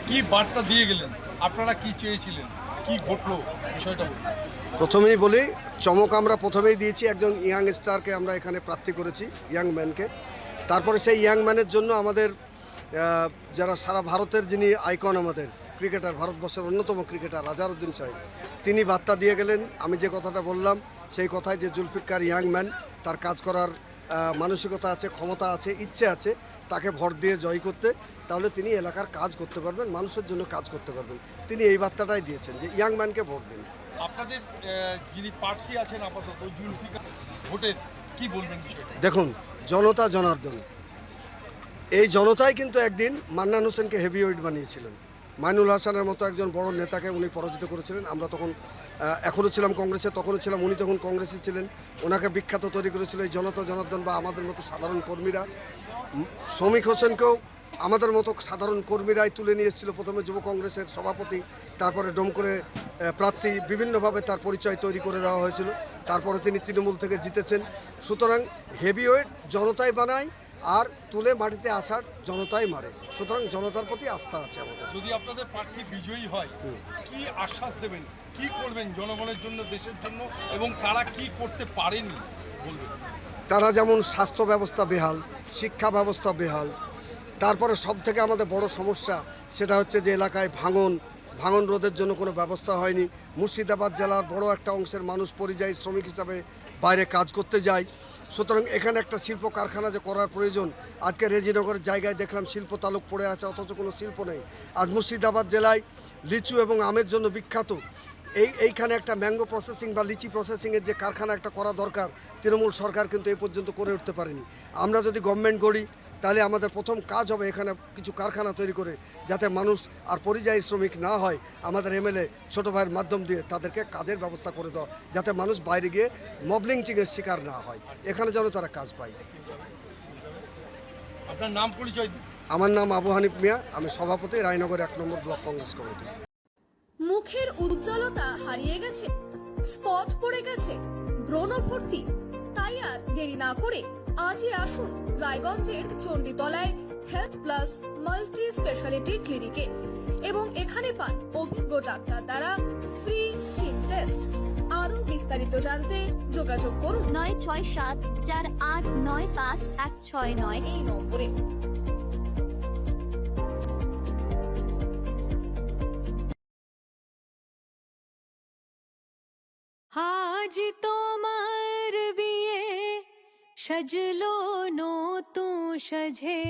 কি বার্তা দিয়ে গেলেন? আপনারা কি চেয়েছিলেন? কি ঘটলো বিষয়টা বলুন। প্রথমেই বলি, চমক আমরা প্রথমেই দিয়েছি, একজন ইয়াং স্টারকে আমরা এখানে প্রার্থী করেছি, ইয়াং ম্যানকে। তারপরে সেই ইয়াং ম্যানের জন্য আমাদের যারা সারা ভারতের যিনি আইকন, আমাদের ক্রিকেটার, ভারতবর্ষের অন্যতম ক্রিকেটার আজহারউদ্দিন সাহেব, তিনি বার্তা দিয়ে গেলেন। আমি যে কথাটা বললাম সেই কথায়, যে জুলফিকার ইয়াং ম্যান, তার কাজ করার মানসিকতা আছে, ক্ষমতা আছে, ইচ্ছে আছে, তাকে ভোট দিয়ে জয় করতে, তাহলে তিনি এলাকার কাজ করতে পারবেন, মানুষের জন্য কাজ করতে পারবেন। তিনি এই বার্তাটাই দিয়েছেন যে ইয়াং ম্যানকে ভোট দিন। আপনাদের যিনি প্রার্থী আছেন আপাতত জুলফিকার, ভোটের কি বলবেন বিষয়টা? দেখুন, জনতা জনার্দন, এই জনতাই কিন্তু একদিন মান্নান হোসেনকে হেভিওয়েট বানিয়েছিলেন। মাইনুল হাসানের মতো একজন বড় নেতাকে উনি পরাজিত করেছিলেন। আমরা তখন এখনও ছিলাম কংগ্রেসে, তখনও ছিলাম, উনি তখন কংগ্রেসে ছিলেন। ওনাকে বিখ্যাত তৈরি করেছিল এই জনতা জনার্দন বা আমাদের মতো সাধারণ কর্মীরা। শ্রমিক হোসেনকেও আমাদের মতো সাধারণ কর্মীরাই তুলে নিয়ে এসেছিল। প্রথমে যুব কংগ্রেসের সভাপতি, তারপরে ডোমকরে প্রার্থী, বিভিন্নভাবে তার পরিচয় তৈরি করে দেওয়া হয়েছিল। তারপরে তিনি তৃণমূল থেকে জিতেছেন। সুতরাং হেভিওয়েট জনতাই বানায়, আর তুলে মাটিতে আসার জনতাই মারে। সুতরাং জনতার প্রতি আস্থা আছে আমাদের। যদি আপনাদের প্রার্থী বিজয়ী হয়, কি আশ্বাস দেবেন, কি করবেন জনগণের জন্য, দেশের জন্য, এবং তারা কি করতে পারেনি বলবেন? তারা যেমন স্বাস্থ্য ব্যবস্থা বেহাল, শিক্ষা ব্যবস্থা বেহাল, তারপরে সব থেকে আমাদের বড় সমস্যা সেটা হচ্ছে যে এলাকায় ভাঙন রোধের জন্য কোনো ব্যবস্থা হয়নি। মুর্শিদাবাদ জেলার বড় একটা অংশের মানুষ পরিযায়ী শ্রমিক হিসাবে বাইরে কাজ করতে যায়। সুতরাং এখানে একটা শিল্প কারখানা যে করার প্রয়োজন, আজকে রেজিনগরের জায়গায় দেখলাম শিল্প তালুক পড়ে আছে, অথচ কোনো শিল্প নেই। আজ মুর্শিদাবাদ জেলায় লিচু এবং আমের জন্য বিখ্যাত। এইখানে একটা ম্যাঙ্গো প্রসেসিং বা লিচি প্রসেসিংয়ের যে কারখানা একটা করা দরকার, তৃণমূল সরকার কিন্তু এই পর্যন্ত করে উঠতে পারেনি। আমরা যদি গভর্নমেন্ট গড়ি, তাহলে আমাদের প্রথম কাজ হবে এখানে কিছু কারখানা তৈরি করে, যাতে মানুষ আর পরিযায়ী শ্রমিক না হয়। আমাদের এমএলএ ছোটো ভাইয়ের মাধ্যম দিয়ে তাদেরকে কাজের ব্যবস্থা করে দেওয়া, যাতে মানুষ বাইরে গিয়ে মব লিঞ্চিংয়ের শিকার না হয়, এখানে যেন তারা কাজ পায়। আপনার নাম পরিচয়? আমার নাম আবু হানিফ মিয়া, আমি সভাপতি, রায়নগর 1 নম্বর ব্লক কংগ্রেস কমিটি। মুখের উজ্জ্বলতা হারিয়ে গেছে, স্পট পড়ে গেছে, ব্রণ ভর্তি, তাই আর দেরি না করে আজই আসুন রায়গঞ্জের চণ্ডীতলায় হেলথ প্লাস মাল্টি স্পেশালিটি ক্লিনিকে এবং এখানে পান অভিজ্ঞ ডাক্তার দ্বারা ফ্রি স্কিন টেস্ট। আরো বিস্তারিত জানতে যোগাযোগ করুন 9674895169 এই নম্বরে। আজ তোমার বিয়ে সাজলো নতুন সাজে।